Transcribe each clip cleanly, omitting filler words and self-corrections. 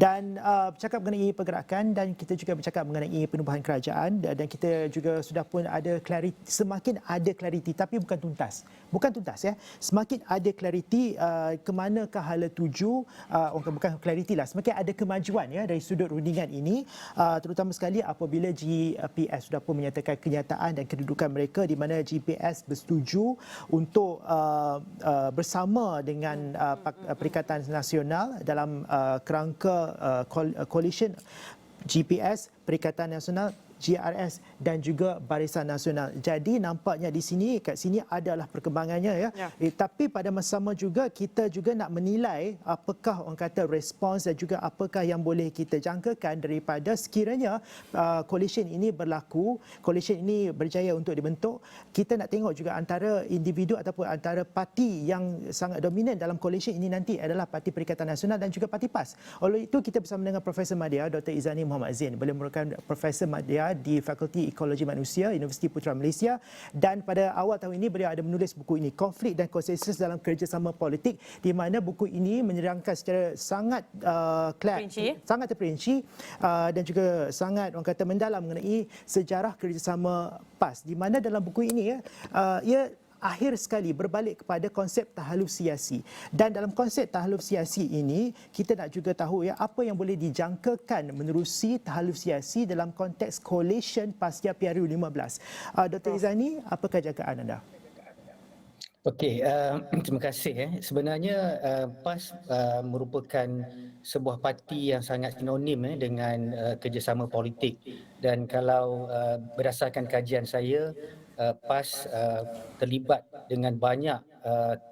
Dan bercakap mengenai pergerakan dan kita juga bercakap mengenai penubuhan kerajaan dan kita juga sudah pun ada clariti, semakin ada clariti tapi bukan tuntas. Bukan tuntas ya. Semakin ada clariti ke manakah hala tuju, bukan clariti lah, semakin ada kemajuan ya dari sudut rundingan ini, terutama sekali apabila GPS sudah pun menyatakan kenyataan dan kedudukan mereka di mana GPS bersetuju untuk bersama dengan Perikatan Nasional dalam kerangka coalition GPS, Perikatan Nasional, GRS dan juga Barisan Nasional. Jadi nampaknya di sini, kat sini adalah perkembangannya ya. Tapi pada masa sama juga kita juga nak menilai apakah orang kata respons dan juga apakah yang boleh kita jangkakan daripada sekiranya coalition ini berlaku, coalition ini berjaya untuk dibentuk. Kita nak tengok juga antara individu ataupun antara parti yang sangat dominan dalam coalition ini nanti adalah Parti Perikatan Nasional dan juga Parti PAS. Oleh itu kita bersama dengan Profesor Madya Dr. Izani Muhammad Zain. Beliau merupakan Profesor Madya di Fakulti Ekologi Manusia Universiti Putra Malaysia, dan pada awal tahun ini beliau ada menulis buku ini, Konflik dan Konsensus dalam Kerjasama Politik, di mana buku ini menerangkan secara sangat sangat terperinci dan juga sangat orang kata mendalam mengenai sejarah kerjasama PAS, di mana dalam buku ini ia akhir sekali berbalik kepada konsep tahaluf siasi. Dan dalam konsep tahaluf siasi ini, kita nak juga tahu ya apa yang boleh dijangkakan menerusi tahaluf siasi dalam konteks coalition pasca PRU 15. Dr. Izani, apakah jangkaan anda? Okey, terima kasih. Sebenarnya PAS merupakan sebuah parti yang sangat sinonim dengan kerjasama politik, dan kalau berdasarkan kajian saya, PAS terlibat dengan banyak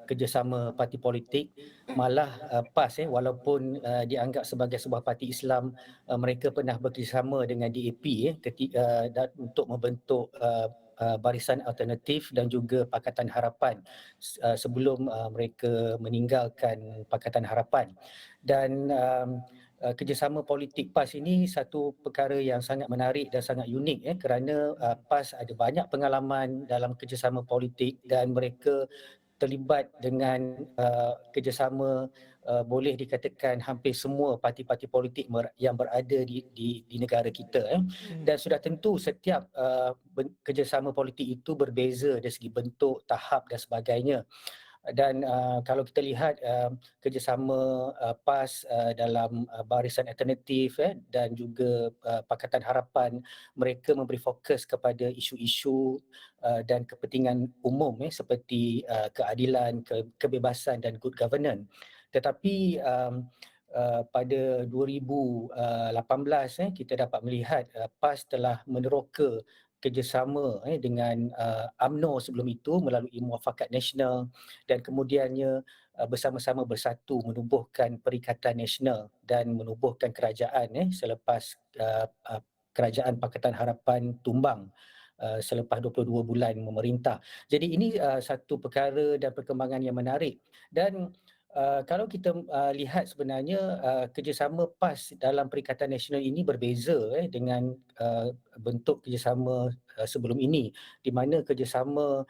kerjasama parti politik. Malah PAS walaupun dianggap sebagai sebuah parti Islam, mereka pernah bekerjasama dengan DAP untuk membentuk Barisan Alternatif dan juga Pakatan Harapan sebelum mereka meninggalkan Pakatan Harapan. Dan kerjasama politik PAS ini satu perkara yang sangat menarik dan sangat unik kerana PAS ada banyak pengalaman dalam kerjasama politik dan mereka terlibat dengan kerjasama boleh dikatakan hampir semua parti-parti politik yang berada di negara kita. Dan sudah tentu setiap kerjasama politik itu berbeza dari segi bentuk, tahap dan sebagainya. Dan kalau kita lihat kerjasama PAS dalam Barisan Alternatif dan juga Pakatan Harapan, mereka memberi fokus kepada isu-isu dan kepentingan umum seperti keadilan, kebebasan dan good governance. Tetapi pada 2018 kita dapat melihat PAS telah meneroka kerjasama dengan UMNO sebelum itu melalui Muafakat Nasional, dan kemudiannya bersama-sama bersatu menubuhkan Perikatan Nasional dan menubuhkan kerajaan selepas kerajaan Pakatan Harapan tumbang selepas 22 bulan memerintah. Jadi ini satu perkara dan perkembangan yang menarik. Dan kalau kita lihat sebenarnya kerjasama PAS dalam Perikatan Nasional ini berbeza dengan bentuk kerjasama sebelum ini, di mana kerjasama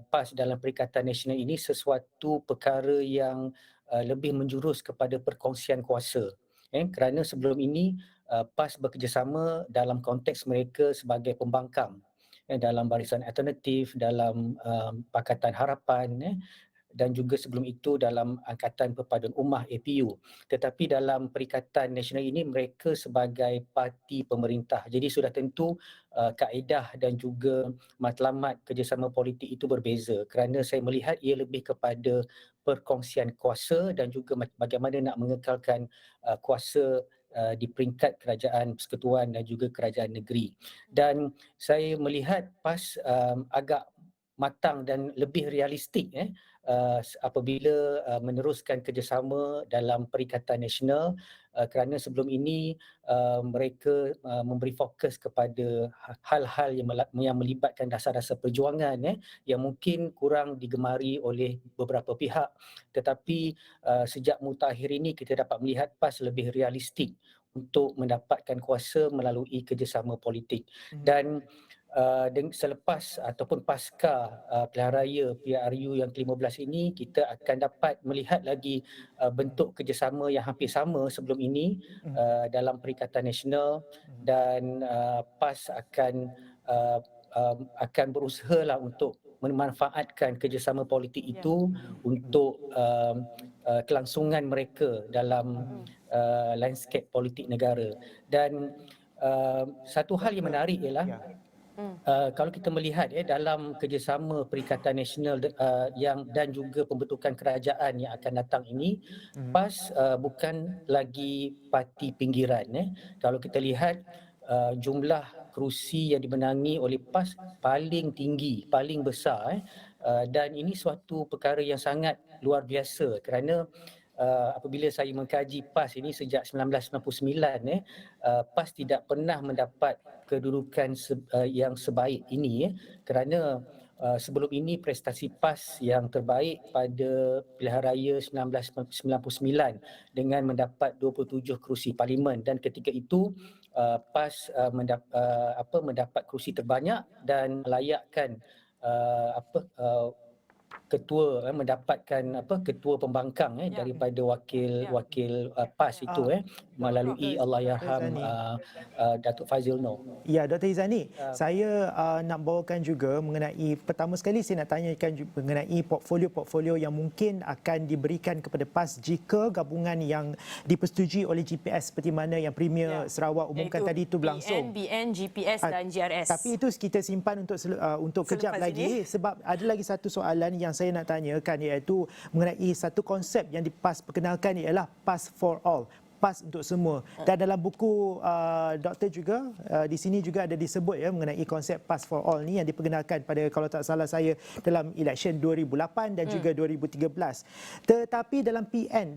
PAS dalam Perikatan Nasional ini sesuatu perkara yang lebih menjurus kepada perkongsian kuasa. Kerana sebelum ini PAS bekerjasama dalam konteks mereka sebagai pembangkang dalam Barisan Alternatif, dalam Pakatan Harapan, dan juga sebelum itu dalam Angkatan Perpaduan Ummah APU. Tetapi dalam Perikatan Nasional ini mereka sebagai parti pemerintah. Jadi sudah tentu kaedah dan juga matlamat kerjasama politik itu berbeza, kerana saya melihat ia lebih kepada perkongsian kuasa dan juga bagaimana nak mengekalkan kuasa di peringkat kerajaan persekutuan dan juga kerajaan negeri. Dan saya melihat PAS agak matang dan lebih realistik apabila meneruskan kerjasama dalam Perikatan Nasional, kerana sebelum ini mereka memberi fokus kepada hal-hal yang melibatkan dasar-dasar perjuangan yang mungkin kurang digemari oleh beberapa pihak. Tetapi sejak mutakhir ini kita dapat melihat PAS lebih realistik untuk mendapatkan kuasa melalui kerjasama politik. Dan selepas ataupun pasca pilihan raya PRU yang ke-15 ini, kita akan dapat melihat lagi bentuk kerjasama yang hampir sama sebelum ini dalam Perikatan Nasional, dan PAS akan berusahalah untuk memanfaatkan kerjasama politik Ya. itu untuk kelangsungan mereka dalam landscape politik negara. Dan satu hal yang menarik ialah Ya. kalau kita melihat dalam kerjasama Perikatan Nasional dan juga pembentukan kerajaan yang akan datang ini, PAS bukan lagi parti pinggiran. Kalau kita lihat jumlah kerusi yang dimenangi oleh PAS paling tinggi, paling besar, dan ini suatu perkara yang sangat luar biasa kerana apabila saya mengkaji PAS ini sejak 1999, PAS tidak pernah mendapat kedudukan yang sebaik ini, kerana sebelum ini prestasi PAS yang terbaik pada pilihan raya 1999 dengan mendapat 27 kerusi parlimen, dan ketika itu PAS mendapat kerusi terbanyak dan melayakkan ketua mendapatkan ketua pembangkang daripada wakil PAS itu melalui Dr. Allahyarham Izani. Datuk Fazil Noh. Ya, Dr. Izani, saya nak bawakan juga mengenai, pertama sekali saya nak tanyakan mengenai portfolio-portfolio yang mungkin akan diberikan kepada PAS jika gabungan yang dipersetujui oleh GPS seperti mana yang Premier Sarawak umumkan Iaitu tadi itu berlangsung. BN, GPS dan GRS. Tapi itu kita simpan untuk kejap Selepas lagi, sebab ada lagi satu soalan yang saya nak tanyakan, iaitu mengenai satu konsep yang PAS perkenalkan, ialah PAS for all. PAS untuk semua. Dan dalam buku doktor juga di sini juga ada disebut mengenai konsep PAS for all ni yang diperkenalkan pada, kalau tak salah saya, dalam election 2008 dan juga 2013. Tetapi dalam PN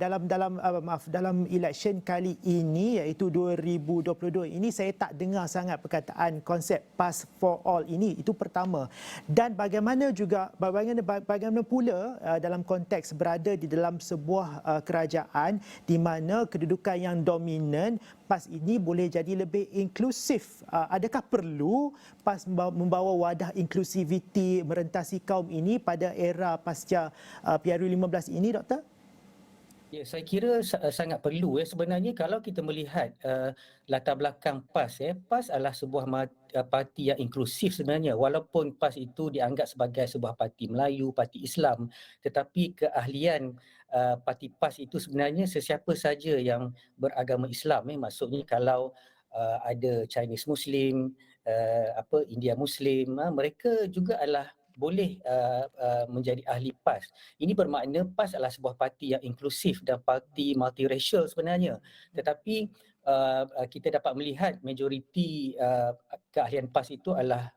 dalam election kali ini iaitu 2022 ini, saya tak dengar sangat perkataan konsep PAS for all ini. Itu pertama. Dan bagaimana pula dalam konteks berada di dalam sebuah kerajaan di mana kedudukan yang dominan, PAS ini boleh jadi lebih inklusif. Adakah perlu PAS membawa wadah inklusiviti merentasi kaum ini pada era pasca PRU 15 ini, Doktor? Ya, saya kira sangat perlu. Sebenarnya kalau kita melihat latar belakang PAS, PAS adalah sebuah parti yang inklusif sebenarnya. Walaupun PAS itu dianggap sebagai sebuah parti Melayu, parti Islam, tetapi keahlian parti PAS itu sebenarnya sesiapa saja yang beragama Islam. Maksudnya kalau ada Chinese Muslim, India Muslim, mereka juga adalah boleh menjadi ahli PAS. Ini bermakna PAS adalah sebuah parti yang inklusif dan parti multiracial sebenarnya. Tetapi kita dapat melihat majoriti keahlian PAS itu adalah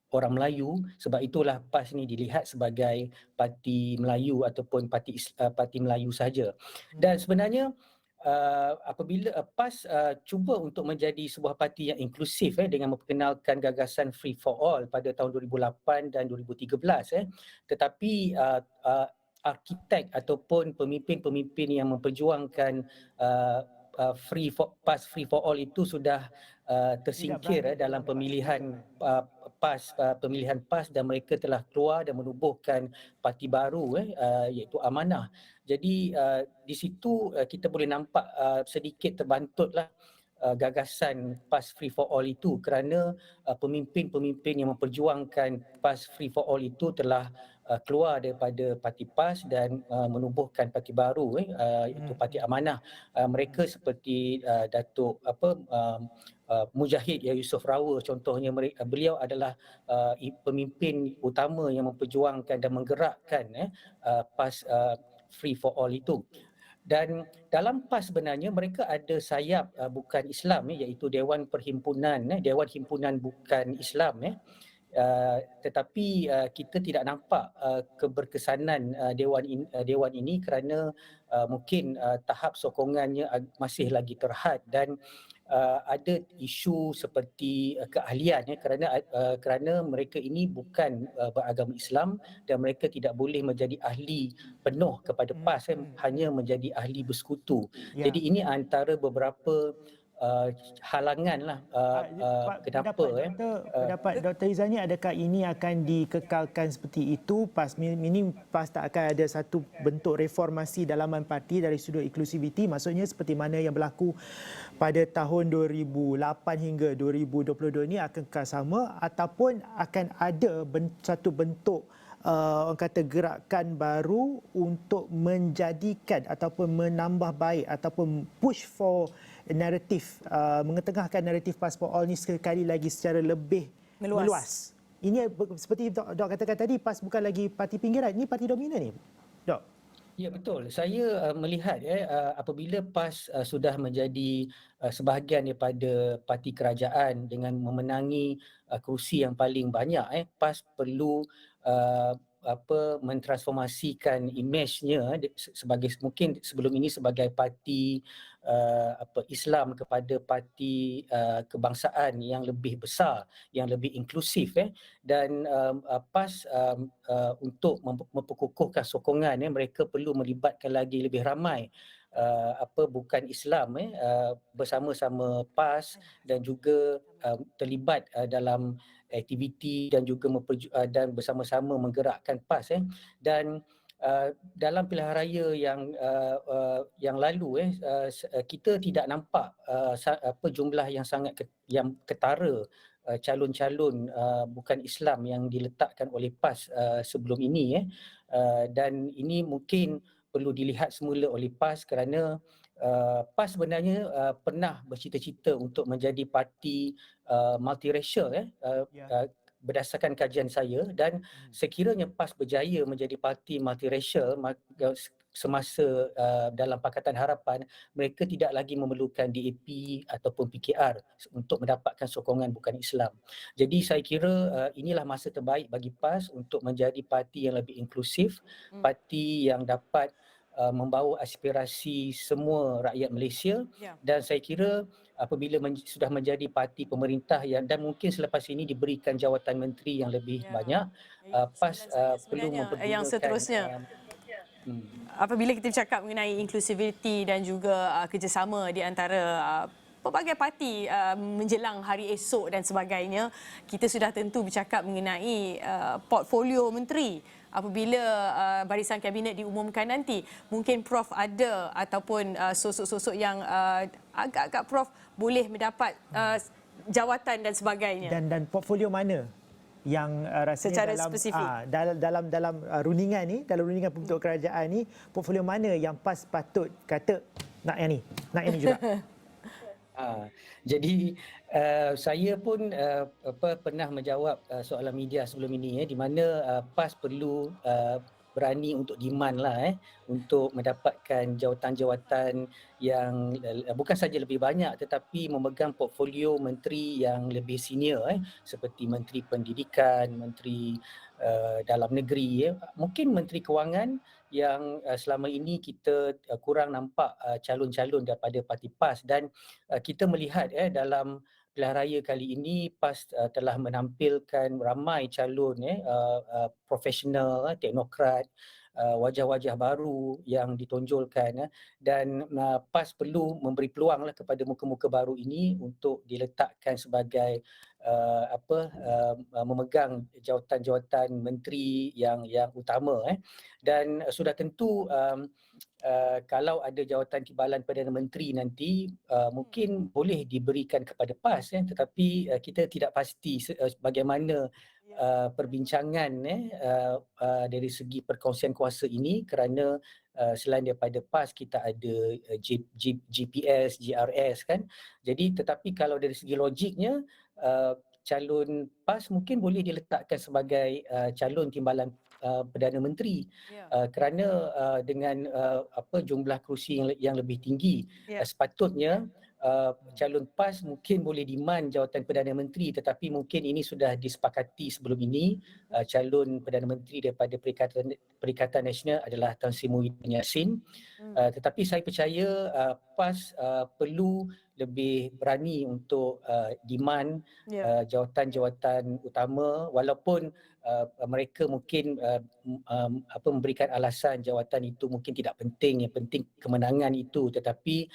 orang Melayu. Sebab itulah PAS ni dilihat sebagai parti Melayu ataupun parti Melayu saja. Dan sebenarnya apabila PAS cuba untuk menjadi sebuah parti yang inklusif dengan memperkenalkan gagasan free for all pada tahun 2008 dan 2013, tetapi arkitek ataupun pemimpin-pemimpin yang memperjuangkan PAS free for all itu sudah tersingkir dalam pemilihan pemilihan PAS, dan mereka telah keluar dan menubuhkan parti baru iaitu Amanah. Jadi di situ kita boleh nampak sedikit terbantutlah gagasan PAS free for all itu, kerana pemimpin-pemimpin yang memperjuangkan PAS free for all itu telah keluar daripada parti PAS dan menubuhkan parti baru iaitu Parti Amanah. Mereka seperti Datuk Mujahid Yusof Rawa contohnya, beliau adalah pemimpin utama yang memperjuangkan dan menggerakkan PAS free for all itu. Dan dalam PAS sebenarnya mereka ada sayap bukan Islam iaitu Dewan Perhimpunan, Dewan Himpunan Bukan Islam. Tetapi kita tidak nampak keberkesanan dewan ini kerana mungkin tahap sokongannya masih lagi terhad, dan ada isu seperti keahlian kerana mereka ini bukan beragama Islam dan mereka tidak boleh menjadi ahli penuh kepada PAS, hanya menjadi ahli bersekutu. Jadi ini antara beberapa halangan lah kenapa Pendapat Dr. Izani, adakah ini akan dikekalkan seperti itu PAS tak akan ada satu bentuk reformasi dalaman parti dari sudut inklusiviti, maksudnya seperti mana yang berlaku pada tahun 2008 hingga 2022 ini akankah sama, ataupun akan ada satu bentuk orang kata gerakan baru untuk menjadikan ataupun menambah baik ataupun push for naratif, mengetengahkan naratif Passport All ni sekali lagi secara lebih meluas. Ini seperti Dok katakan tadi, PAS bukan lagi parti pinggiran, ini parti dominan ni, Dok. Ya, betul. Saya melihat apabila PAS sudah menjadi sebahagian daripada parti kerajaan dengan memenangi kerusi yang paling banyak, PAS perlu mentransformasikan imejnya sebagai, mungkin sebelum ini sebagai parti Islam kepada parti kebangsaan yang lebih besar, yang lebih inklusif, dan PAS untuk memperkukuhkan sokongan, mereka perlu melibatkan lagi lebih ramai bukan Islam bersama-sama PAS dan juga terlibat dalam aktiviti dan juga dan bersama-sama menggerakkan PAS dan dalam pilihan raya yang lalu kita tidak nampak jumlah yang sangat yang ketara calon-calon bukan Islam yang diletakkan oleh PAS sebelum ini dan ini mungkin perlu dilihat semula oleh PAS kerana PAS sebenarnya pernah bercita-cita untuk menjadi parti multiracial berdasarkan kajian saya, dan sekiranya PAS berjaya menjadi parti multiracial semasa dalam Pakatan Harapan, mereka tidak lagi memerlukan DAP ataupun PKR untuk mendapatkan sokongan bukan Islam. Jadi saya kira inilah masa terbaik bagi PAS untuk menjadi parti yang lebih inklusif, parti yang dapat membawa aspirasi semua rakyat Malaysia, dan saya kira apabila sudah menjadi parti pemerintah dan mungkin selepas ini diberikan jawatan menteri yang lebih banyak, PAS perlu mempergunakan yang seterusnya. Apabila kita bercakap mengenai inklusiviti dan juga kerjasama di antara pelbagai parti menjelang hari esok dan sebagainya, kita sudah tentu bercakap mengenai portfolio menteri. Apabila barisan kabinet diumumkan nanti, mungkin Prof ada ataupun sosok-sosok yang agak-agak Prof boleh mendapat jawatan dan sebagainya. Dan portfolio mana yang rasanya dalam rundingan ni, dalam rundingan pembentuk kerajaan ni, portfolio mana yang PAS patut kata nak yang ni juga. Jadi saya pun pernah menjawab soalan media sebelum ini di mana PAS perlu berani untuk demand lah untuk mendapatkan jawatan-jawatan yang bukan saja lebih banyak tetapi memegang portfolio menteri yang lebih senior seperti Menteri Pendidikan, Menteri Dalam Negeri, mungkin Menteri Kewangan yang selama ini kita kurang nampak calon-calon daripada parti PAS, dan kita melihat dalam pilihan raya kali ini PAS telah menampilkan ramai calon profesional, teknokrat, wajah-wajah baru yang ditonjolkan, dan PAS perlu memberi peluanglah kepada muka-muka baru ini untuk diletakkan sebagai memegang jawatan-jawatan menteri yang utama dan sudah tentu kalau ada jawatan timbalan Perdana Menteri nanti mungkin boleh diberikan kepada PAS tetapi kita tidak pasti bagaimana perbincangan dari segi perkongsian kuasa ini kerana selain daripada PAS kita ada GPS, GRS kan. Jadi tetapi kalau dari segi logiknya calon PAS mungkin boleh diletakkan sebagai calon timbalan Perdana Menteri kerana dengan jumlah kerusi yang lebih tinggi sepatutnya calon PAS mungkin boleh demand jawatan Perdana Menteri, tetapi mungkin ini sudah disepakati sebelum ini. Calon Perdana Menteri daripada Perikatan Nasional adalah Tan Sri Muhyiddin Yassin, tetapi saya percaya PAS perlu lebih berani untuk demand Ya. jawatan-jawatan utama, walaupun mereka mungkin memberikan alasan jawatan itu mungkin tidak penting, yang penting kemenangan itu, tetapi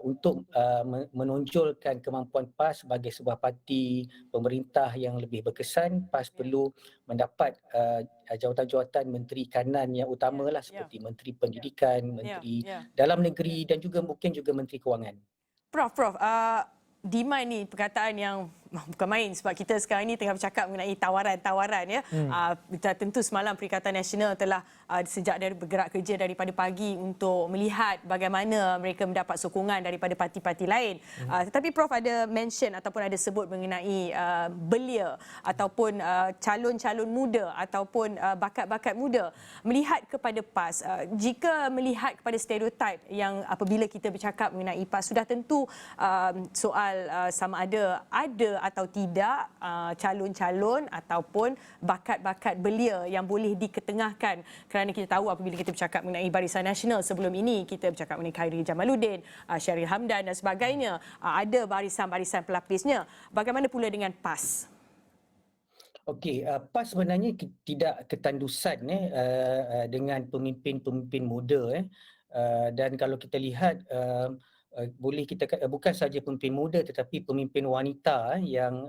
untuk menonjolkan kemampuan PAS sebagai sebuah parti pemerintah yang lebih berkesan, PAS perlu mendapat jawatan-jawatan menteri kanan yang utamalah, seperti menteri pendidikan, menteri dalam negeri dan juga mungkin juga menteri kewangan. Prof, demand ni perkataan yang bukan main, sebab kita sekarang ini tengah bercakap mengenai tawaran-tawaran ya. Tentu semalam Perikatan Nasional telah sejak dari bergerak kerja daripada pagi untuk melihat bagaimana mereka mendapat sokongan daripada parti-parti lain. Tetapi Prof ada mention ataupun ada sebut mengenai belia ataupun calon-calon muda ataupun bakat-bakat muda. Melihat kepada PAS, jika melihat kepada stereotip yang apabila kita bercakap mengenai PAS, sudah tentu soal sama ada atau tidak calon-calon ataupun bakat-bakat belia yang boleh diketengahkan, kerana kita tahu apabila kita bercakap mengenai Barisan Nasional sebelum ini, kita bercakap mengenai Khairi Jamaluddin, Syahril Hamdan dan sebagainya, ada barisan-barisan pelapisnya. Bagaimana pula dengan PAS? Okey, PAS sebenarnya tidak ketandusan dengan pemimpin-pemimpin muda dan kalau kita lihat boleh kita bukan saja pemimpin muda tetapi pemimpin wanita yang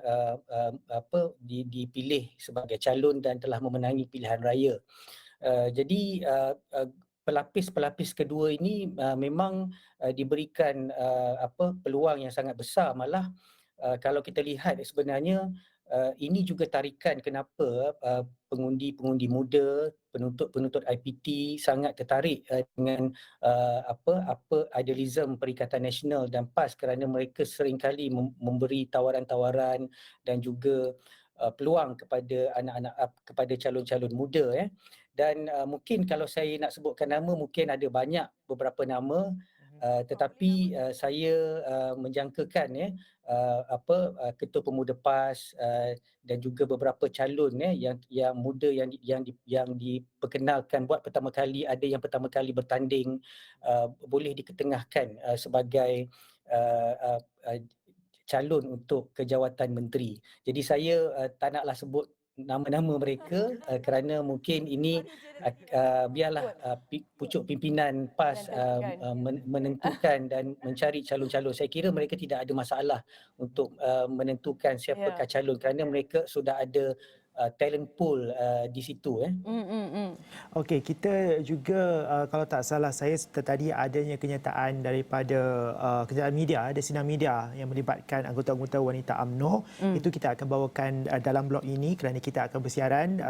dipilih sebagai calon dan telah memenangi pilihan raya. Jadi pelapis-pelapis kedua ini memang diberikan peluang yang sangat besar. Malah kalau kita lihat sebenarnya ini juga tarikan kenapa pengundi-pengundi muda, penuntut-penuntut IPT sangat tertarik dengan apa idealism Perikatan Nasional dan PAS, kerana mereka seringkali memberi tawaran-tawaran dan juga peluang kepada anak-anak, kepada calon-calon muda dan mungkin kalau saya nak sebutkan nama, mungkin ada banyak beberapa nama, tetapi saya menjangkakan Ketua Pemuda PAS dan juga beberapa calon yang muda yang diperkenalkan buat pertama kali, ada yang pertama kali bertanding, boleh diketengahkan sebagai calon untuk kejawatan menteri. Jadi saya tak naklah sebut nama-nama mereka kerana mungkin ini biarlah pucuk pimpinan PAS menentukan dan mencari calon-calon. Saya kira mereka tidak ada masalah untuk menentukan siapakah calon kerana mereka sudah ada talent pool di situ. Okey, kita juga kalau tak salah saya tadi adanya kenyataan daripada kenyataan media, ada sinar media yang melibatkan anggota-anggota wanita UMNO. Itu kita akan bawakan dalam blog ini kerana kita akan bersiaran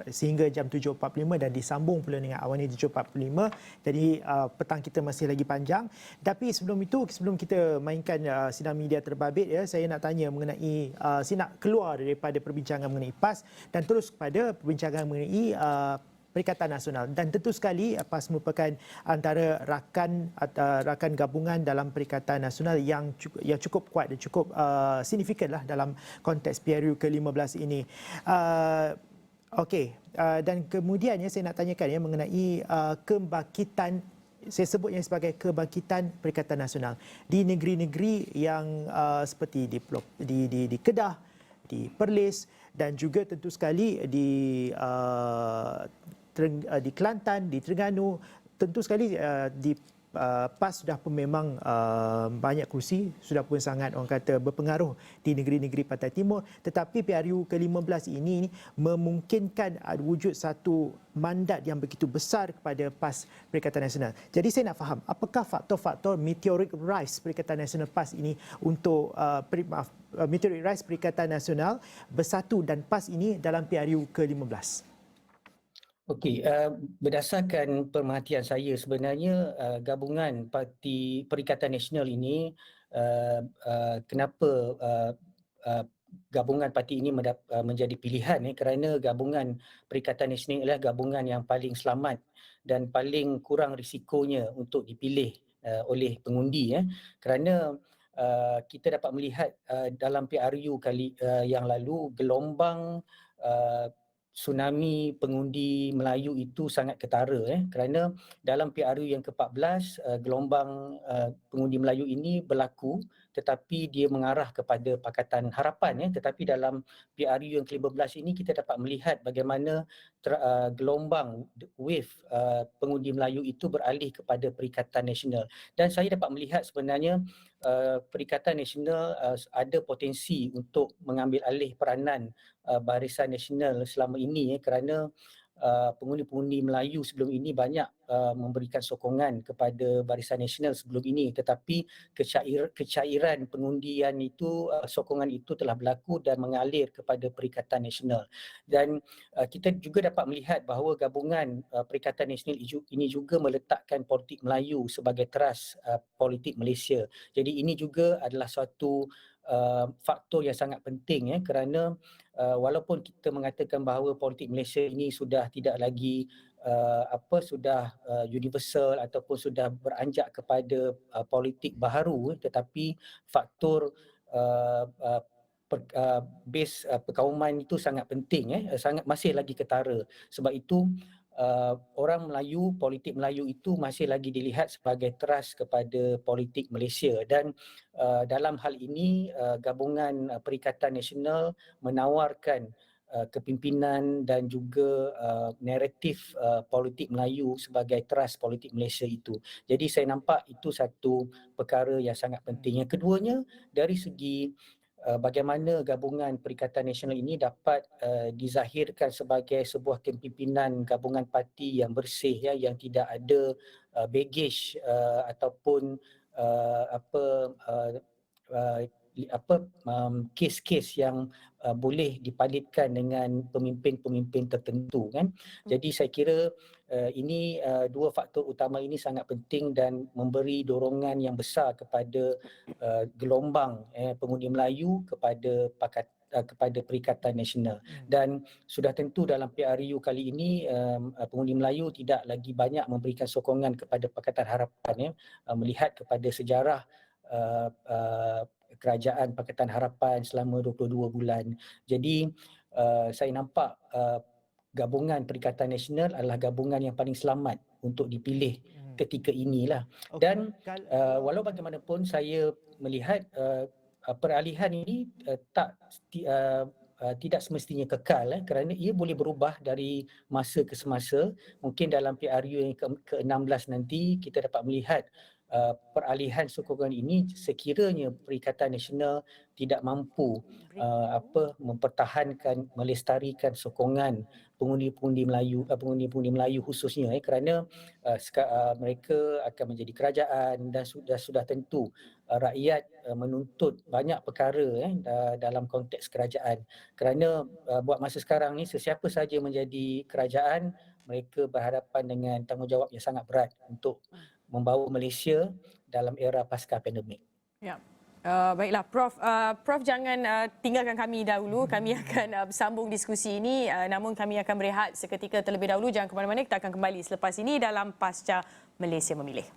sehingga jam 7.45 dan disambung pula dengan Awani 7.45. Jadi petang kita masih lagi panjang. Tapi sebelum itu, sebelum kita mainkan sinar media terbabit saya nak tanya mengenai saya nak keluar daripada perbincangan mengenai PAS dan terus kepada perbincangan mengenai Perikatan Nasional. Dan tentu sekali PAS merupakan antara rakan gabungan dalam Perikatan Nasional yang cukup kuat dan cukup signifikanlah dalam konteks PRU ke-15 ini. Dan kemudiannya saya nak tanyakan mengenai kebangkitan, saya sebutnya sebagai kebangkitan Perikatan Nasional di negeri-negeri yang seperti di Kedah, di Perlis dan juga tentu sekali di Kelantan, di Terengganu. Tentu sekali di PAS sudah pun memang banyak kerusi, sudah pun sangat orang kata berpengaruh di negeri-negeri Pantai Timur, tetapi PRU ke-15 ini memungkinkan wujud satu mandat yang begitu besar kepada PAS Perikatan Nasional. Jadi saya nak faham apakah faktor-faktor meteoric rise Perikatan Nasional PAS ini untuk meteoric rise Perikatan Nasional bersatu dan PAS ini dalam PRU ke-15. Okey, berdasarkan pemerhatian saya sebenarnya gabungan Parti Perikatan Nasional ini kenapa gabungan parti ini menjadi pilihan kerana gabungan Perikatan Nasional adalah gabungan yang paling selamat dan paling kurang risikonya untuk dipilih oleh pengundi kerana kita dapat melihat dalam PRU kali yang lalu gelombang tsunami pengundi Melayu itu sangat ketara kerana dalam PRU yang ke-14 gelombang pengundi Melayu ini berlaku tetapi dia mengarah kepada Pakatan Harapan tetapi dalam PRU yang ke-15 ini kita dapat melihat bagaimana gelombang wave pengundi Melayu itu beralih kepada Perikatan Nasional dan saya dapat melihat sebenarnya Perikatan Nasional ada potensi untuk mengambil alih peranan Barisan Nasional selama ini kerana pengundi-pengundi Melayu sebelum ini banyak memberikan sokongan kepada Barisan Nasional sebelum ini tetapi kecairan pengundian itu sokongan itu telah berlaku dan mengalir kepada Perikatan Nasional dan kita juga dapat melihat bahawa gabungan Perikatan Nasional ini juga meletakkan politik Melayu sebagai teras politik Malaysia. Jadi ini juga adalah suatu faktor yang sangat penting kerana walaupun kita mengatakan bahawa politik Malaysia ini sudah tidak lagi universal ataupun sudah beranjak kepada politik baharu tetapi faktor base perkauman itu sangat penting sangat masih lagi ketara. Sebab itu orang Melayu, politik Melayu itu masih lagi dilihat sebagai teras kepada politik Malaysia dan dalam hal ini gabungan Perikatan Nasional menawarkan kepimpinan dan juga naratif politik Melayu sebagai teras politik Malaysia itu. Jadi saya nampak itu satu perkara yang sangat penting. Yang keduanya dari segi bagaimana gabungan Perikatan Nasional ini dapat dizahirkan sebagai sebuah kepimpinan gabungan parti yang bersih yang tidak ada baggage ataupun kes-kes yang boleh dipalitkan dengan pemimpin-pemimpin tertentu kan. Jadi saya kira ini dua faktor utama ini sangat penting dan memberi dorongan yang besar kepada gelombang pengundi Melayu kepada Perikatan Nasional. Dan sudah tentu dalam PRU kali ini pengundi Melayu tidak lagi banyak memberikan sokongan kepada Pakatan Harapan melihat kepada sejarah kerajaan Pakatan Harapan selama 22 bulan. Jadi saya nampak gabungan Perikatan Nasional adalah gabungan yang paling selamat untuk dipilih ketika inilah. Dan walau bagaimanapun saya melihat peralihan ini tidak semestinya kekal kerana ia boleh berubah dari masa ke semasa. Mungkin dalam PRU yang ke-16 nanti kita dapat melihat peralihan sokongan ini sekiranya Perikatan Nasional tidak mampu mempertahankan, melestarikan sokongan pengundi-pengundi Melayu khususnya kerana mereka akan menjadi kerajaan dan sudah tentu rakyat menuntut banyak perkara dalam konteks kerajaan kerana buat masa sekarang ni sesiapa saja menjadi kerajaan mereka berhadapan dengan tanggungjawab yang sangat berat untuk membawa Malaysia dalam era pasca pandemik. Ya. Baiklah Prof, Prof jangan tinggalkan kami dahulu. Kami akan bersambung diskusi ini namun kami akan berehat seketika terlebih dahulu. Jangan ke mana-mana, kita akan kembali selepas ini dalam Pasca Malaysia Memilih.